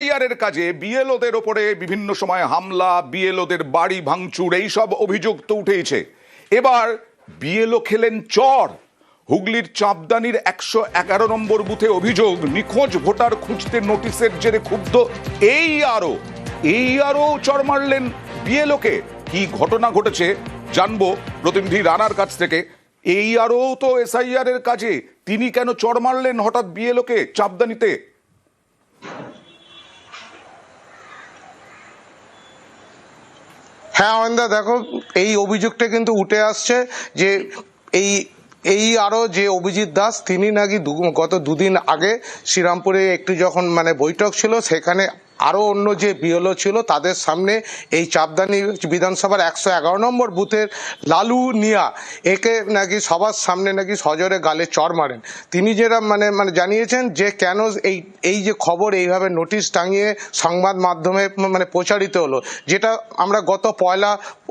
এর কাজে বিএলওদের ওপরে বিভিন্ন সময় হামলা, বিএলওদের বাড়ি ভাঙচুর, এইসব অভিযোগ তো উঠেইছে। এবার বিএলও খেলেন চর। হুগলির চাপদানির 111 নম্বর বুথে অভিযোগ, নিখোঁজ ভোটার খুঁজতে নোটিশের জেরে ক্ষুব্ধ এই আরও চর মারলেন বিএলওকে। কি ঘটনা ঘটেছে জানবো প্রতিনিধি রানার কাছ থেকে। এই আরও তো এসআইআর এর কাজে, তিনি কেন চর মারলেন হঠাৎ বিএলওকে চাপদানিতে? হ্যাঁ অয়নদা, দেখো এই অভিযোগটা কিন্তু উঠে আসছে যে এই আরও যে অভিজিৎ দাস, তিনি নাকি গত দুদিন আগে শ্রীরামপুরে একটু যখন বৈঠক ছিল, সেখানে আরও অন্য যে বিএলও ছিল তাদের সামনে এই চাপদানি বিধানসভার 111 নম্বর বুথের লালু নিয়া একে নাকি সবার সামনে নাকি সজোরে গালে চড় মারেন। তিনি যেটা জানিয়েছেন যে কেন এই যে খবর এইভাবে নোটিশ টাঙিয়ে সংবাদ মাধ্যমে প্রচারিত হলো, যেটা আমরা গত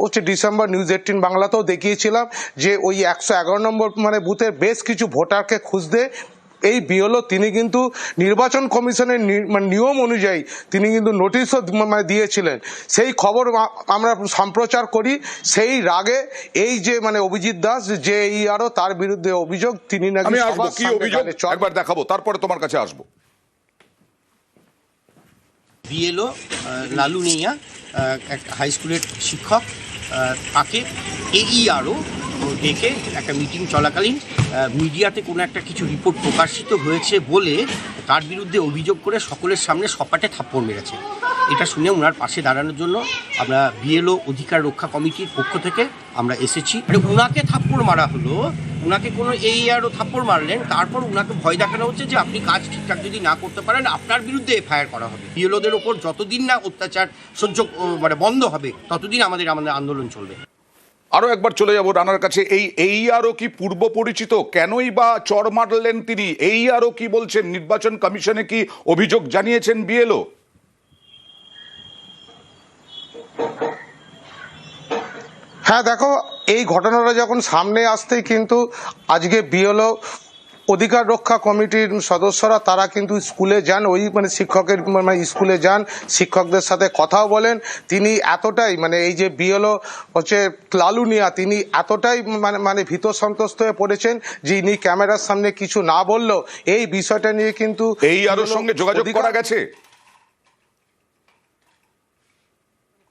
1 ডিসেম্বর নিউজ 18 বাংলাতেও দেখিয়েছিলাম যে ওই 111 নম্বর বুথের বেশ কিছু ভোটারকে খুঁজতে এই বিএলও তিনি কিন্তু নির্বাচন কমিশনের নিয়ম অনুযায়ী তিনি কিন্তু নোটিশও দিয়েছিলেন। সেই খবর আমরা সম্প্রচার করি। সেই রাগে এই যে অভিজিৎ দাস যে এই আরও, তার বিরুদ্ধে অভিযোগ তিনি নাকি একবার দেখাবো, তারপরে তোমার কাছে আসবো। বিএলও লালু নিয়া হাই স্কুলের শিক্ষক, তাকে আরও ডেকে একটা মিটিং চলাকালীন মিডিয়াতে কোনো একটা কিছু রিপোর্ট প্রকাশিত হয়েছে বলে তার বিরুদ্ধে অভিযোগ করে সকলের সামনে সপাটে থাপ্পড় মেরেছে। এটা শুনে ওনার পাশে দাঁড়ানোর জন্য আমরা বিএলও অধিকার রক্ষা কমিটির পক্ষ থেকে আমরা এসেছি। ওনাকে থাপ্পড় মারা হলো, ওনাকে কোনো আরও থাপ্পড় মারলেন, তারপর ওনাকে ভয় দেখানো হচ্ছে যে আপনি কাজ ঠিকঠাক যদি না করতে পারেন আপনার বিরুদ্ধে এফআইআর করা হবে। বিএলওদের ওপর যতদিন না অত্যাচার সহ্য বন্ধ হবে ততদিন আমাদের আন্দোলন চলবে। আরো একবার চলে যাব রানার কাছে। এই আরও কি পূর্ব পরিচিত? কেনই বা চর মারলেন তিনি? এই আরও কি বলছেন? নির্বাচন কমিশনে কি অভিযোগ জানিয়েছেন বিএলও? হ্যাঁ দেখো, এই ঘটনাটা যখন সামনে আসতেই কিন্তু আজকে বিএলও অধিকার রক্ষা কমিটির সদস্যরা তারা কিন্তু স্কুলে যান, ওই শিক্ষকের স্কুলে যান, শিক্ষকদের সাথে কথাও বলেন। তিনি এতটাই এই যে বিএলও হচ্ছে লালু নিয়া, তিনি এতটাই ভীত সন্ত্রস্ত হয়ে পড়েছেন যে ইনি ক্যামেরার সামনে কিছু না বললেও এই বিষয়টা নিয়ে কিন্তু এই আরও সঙ্গে যোগাযোগ করা গেছে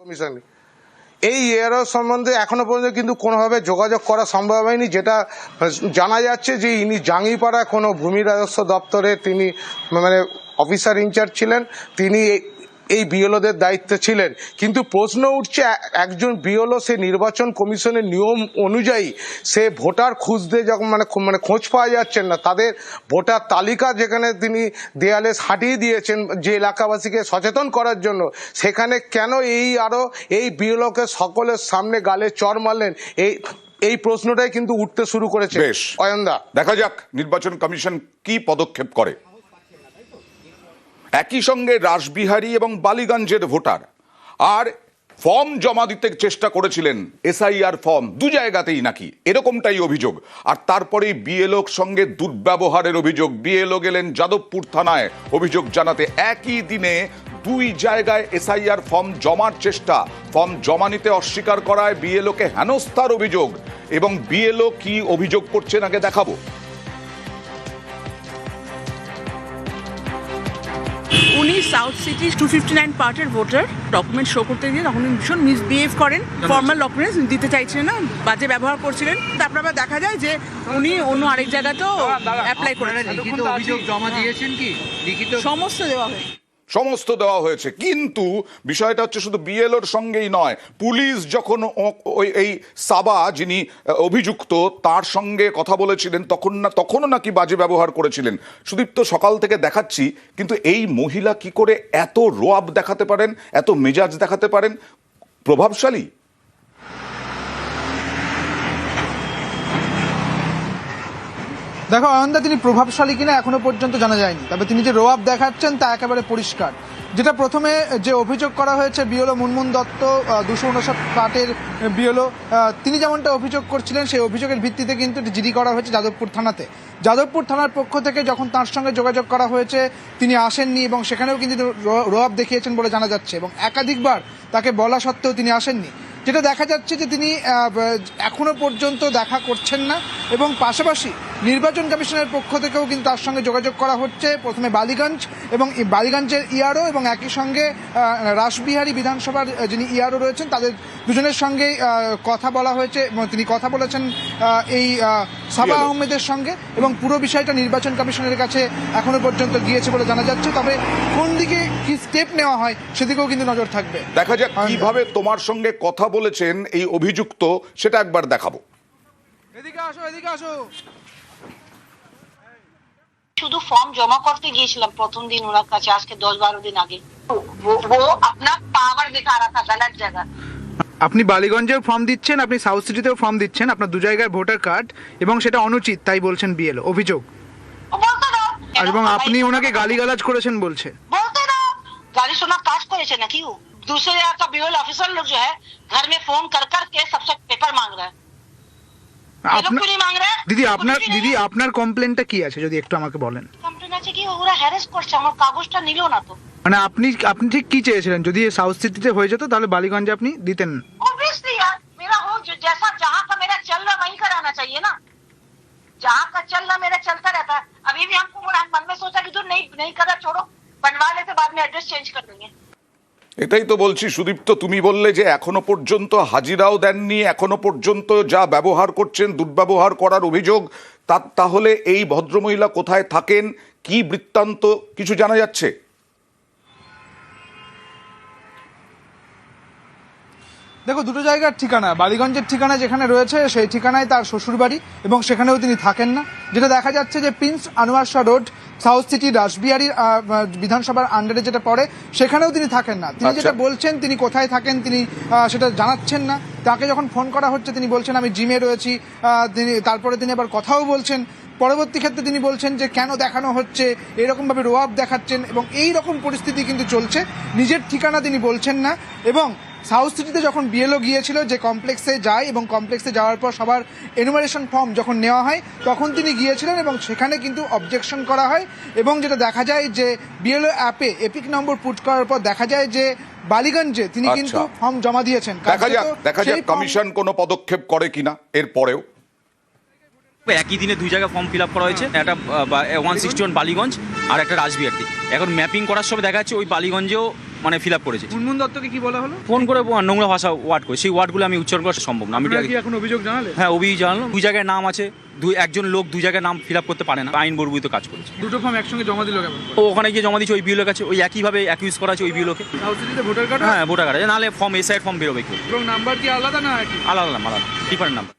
কমিশনে। এই এরও সম্বন্ধে এখনো পর্যন্ত কিন্তু কোনোভাবে যোগাযোগ করা সম্ভব হয়নি। যেটা জানা যাচ্ছে যে ইনি জাঙ্গিপাড়া কোনো ভূমি রাজস্ব দপ্তরে তিনি অফিসার ইনচার্জ ছিলেন, তিনি এই বিএলওদের দায়িত্বে ছিলেন। কিন্তু প্রশ্ন উঠছে, একজন বিএলও সে নির্বাচন কমিশনের নিয়ম অনুযায়ী সে ভোটার খুঁজতে যখন খোঁজ পাওয়া যাচ্ছেন না, তাদের ভোটার তালিকা যেখানে তিনি দেয়ালে সাটিয়ে দিয়েছেন যে এলাকাবাসীকে সচেতন করার জন্য, সেখানে কেন এই বিএলওকে সকলের সামনে গালে চড় মারলেন, এই প্রশ্নটাই কিন্তু উঠতে শুরু করেছে। অয়নদা, দেখা যাক নির্বাচন কমিশন কি পদক্ষেপ করে। একই সঙ্গে রাসবিহারী এবং বালিগঞ্জের ভোটার আর ফর্ম জমা দিতে চেষ্টা করেছিলেন, এসআইআর ফর্ম, দু জায়গাতেই নাকি এরকমটাই অভিযোগ। আর তারপরেই বিএলওর সঙ্গে দুর্ব্যবহারের অভিযোগ। বিএলও গেলেন যাদবপুর থানায় অভিযোগ জানাতে। একই দিনে দুই জায়গায় এসআইআর ফর্ম জমার চেষ্টা, ফর্ম জমা নিতে অস্বীকার করায় বিএলওকে হেনস্থার অভিযোগ। এবং বিএলও কি অভিযোগ করছেন আগে দেখাবো। উনি সাউথ সিটি 259 পার্টের ভোটার, ডকুমেন্ট শো করতে গিয়ে তখন ভীষণ মিসবিহেভ করেন, ফর্মাল ডকুমেন্টস দিতে চাইছিলেন না, বাজে ব্যবহার করছিলেন। তারপর আবার দেখা যায় যে উনি অন্য আরেক জায়গাতেও অ্যাপ্লাই করেন। লিখিত অভিযোগ জমা দিয়েছেন কি? লিখিত সমস্ত দেওয়া হয়েছে। কিন্তু বিষয়টা হচ্ছে শুধু বিএলওর সঙ্গেই নয়, পুলিশ যখন এই সাবা যিনি অভিযুক্ত তার সঙ্গে কথা বলেছিলেন তখনও নাকি বাজে ব্যবহার করেছিলেন। সুদীপ্ত, সকাল থেকে দেখাচ্ছি, কিন্তু এই মহিলা কি করে এত রোয়াব দেখাতে পারেন, এত মেজাজ দেখাতে পারেন? প্রভাবশালী। দেখো অয়নদা, তিনি প্রভাবশালী কিনা এখনো পর্যন্ত জানা যায়নি, তবে তিনি যে রোয়াব দেখাচ্ছেন তা একেবারে পরিষ্কার। যেটা প্রথমে যে অভিযোগ করা হয়েছে বিএলও মুনমুন দত্ত 259 পার্টের বিএলও, তিনি যেমনটা অভিযোগ করছিলেন সেই অভিযোগের ভিত্তিতে কিন্তু জিডি করা হয়েছে যাদবপুর থানাতে। যাদবপুর থানার পক্ষ থেকে যখন তার সঙ্গে যোগাযোগ করা হয়েছে তিনি আসেননি এবং সেখানেও কিন্তু রোয়াব দেখিয়েছেন বলে জানা যাচ্ছে এবং একাধিকবার তাকে বলা সত্ত্বেও তিনি আসেননি। যেটা দেখা যাচ্ছে যে তিনি এখনো পর্যন্ত দেখা করছেন না এবং পাশাপাশি নির্বাচন কমিশনের পক্ষ থেকেও কিন্তু তার সঙ্গে যোগাযোগ করা হচ্ছে, প্রথমে বালিগঞ্জ এবং বালিগঞ্জের ইআরও এবং একই সঙ্গে রাসবিহারী বিধানসভার যিনি ইআরও রয়েছেন তাদের দুজনের সঙ্গেই কথা বলা হয়েছে এবং তিনি কথা বলেছেন এই সাবা আহমেদের সঙ্গে এবং পুরো বিষয়টা নির্বাচন কমিশনের কাছে এখনো পর্যন্ত গিয়েছে বলে জানা যাচ্ছে। তবে কোন দিকে কি স্টেপ নেওয়া হয় সেদিকেও কিন্তু নজর থাকবে। দেখা যাক কিভাবে তোমার সঙ্গে কথা বলেছেন এই অভিযুক্ত, সেটা একবার দেখাবো। এদিকে আসো, এদিকে আসো। শুধু ফর্ম জমা করতে গিয়েছিলাম প্রথম দিন ওনার কাছে, আজকে 10-12 দিন আগে। वो अपना पावर दिखा रहा था गलत जगह। আপনি বালিগঞ্জেও ফর্ম দিচ্ছেন, আপনি সাউথ সিটিতেও ফর্ম দিচ্ছেন, আপনার দু জায়গায় ভোটার কার্ড এবং সেটা অনুচিত তাই বলছেন বিএলও, অভিযোগ। বলতে দাও। আর এবং আপনি ওনাকে গালিগালাজ করেছেন বলছে। বলতে দাও, गाली सुना काज করেছে নাকি? दूसरे जगह का बीएल ऑफिसर लोग जो है घर में फोन कर कर के सबसे पेपर मांग रहा है। দিদি আপনার কমপ্লেনটা কি আছে যদি একটু আমাকে বলেন। কমপ্লেন আছে কি ওরা হ্যারাস করছে, আমার কাগজটা নিল না তো। মানে আপনি ঠিক কি চেয়েছিলেন? যদি সাউথ সিটিতে হয়ে যেত তাহলে বালিগঞ্জে আপনি দিতেন। ऑब्वियसली यार, मेरा हो जैसा जहाँ का मेरा चल रहा वहीं कराना चाहिए ना। जहाँ का चल रहा मेरा चलता रहता है। अभी भी हमको मन में सोचा कि नहीं कर रहा, छोड़ो बनवा लेते, बाद में एड्रेस चेंज कर देंगे। এটাই তো বলছি সুদীপ্ত, তুমি বললে যে এখনো পর্যন্ত হাজিরাও দেননি, এখনো পর্যন্ত যা ব্যবহার করছেন দুর্ব্যবহার করার অভিযোগ, তাহলে এই ভদ্রমহিলা কোথায় থাকেন, কি বৃত্তান্ত কিছু জানা যাচ্ছে? দেখো, দুটো জায়গার ঠিকানা, বালিগঞ্জের ঠিকানা যেখানে রয়েছে সেই ঠিকানায় তার শ্বশুরবাড়ি এবং সেখানেও তিনি থাকেন না। যেটা দেখা যাচ্ছে যে Prince Anwar Shah road south city Rashbehari বিধানসভার আন্ডারে যেটা পড়ে সেখানেও তিনি থাকেন না। তিনি যেটা বলছেন তিনি কোথায় থাকেন তিনি সেটা জানাচ্ছেন না। তাকে যখন ফোন করা হচ্ছে তিনি বলছেন আমি জিমে রয়েছি, তারপরে তিনি আবার কথাও বলছেন। পরবর্তী ক্ষেত্রে তিনি বলছেন যে কেন দেখানো হচ্ছে, এরকমভাবে রোয়াব দেখাচ্ছেন এবং এই রকম পরিস্থিতি কিন্তু চলছে। নিজের ঠিকানা তিনি বলছেন না এবং সাউথ সিটিতে যখন বিএলও গিয়েছিল যে কমপ্লেক্সে যায় এবং কমপ্লেক্সে যাওয়ার পর সবার এনুমারেশন ফর্ম যখন নেওয়া হয় তখন তিনি গিয়েছিলেন এবং সেখানে কিন্তু অবজেকশন করা হয় এবং যেটা দেখা যায় যে বিএলও অ্যাপে এপিক নম্বর পুট করার পর দেখা যায় যে বালিগঞ্জে তিনি কিন্তু ফর্ম জমা দিয়েছেন। দেখা যাক কমিশন কোনো পদক্ষেপ করে কিনা এর পরেও। একই দিনে দুই জায়গায় ফর্ম ফিল আপ করা হয়েছে, একটা 161 বালিগঞ্জ আর একটা রাসবিহারী। এখন ম্যাপিং করার সময় দেখা যাচ্ছে ওই বালিগঞ্জেও মানে ফিল আপ করেছে। মুনমুন দত্তকে কি বলা হলো? ফোন করে নোংরা ভাষা ওয়ার্ড করে, সেই ওয়ার্ডগুলো আমি উচ্চারণ করা সম্ভব না। আমি এখন অভিযোগ জানালে? হ্যাঁ, অভিযোগ জানালাম। দুই জায়গায় নাম আছে, একজন লোক দুই জায়গায় নাম ফিল আপ করতে পারে না, আইন বর্বিত কাজ করেছে। দুটো ফর্ম একসঙ্গে জমা দিল কেমন? ও ওখানে গিয়ে জমা দিচ্ছে ওই বিএলওর কাছে, ওই একইভাবে অ্যাকিউজ করা আছে ওই বিএলওকে। সাউথ সিটিতে ভোটার কার্ড? হ্যাঁ, ভোটার কার্ড, নাহলে ফর্ম এসআইয়ের ফর্ম বেরোবে কেউ। এবং নাম্বার কি আলাদা না? আলাদা ডিফারেন্ট নাম্বার।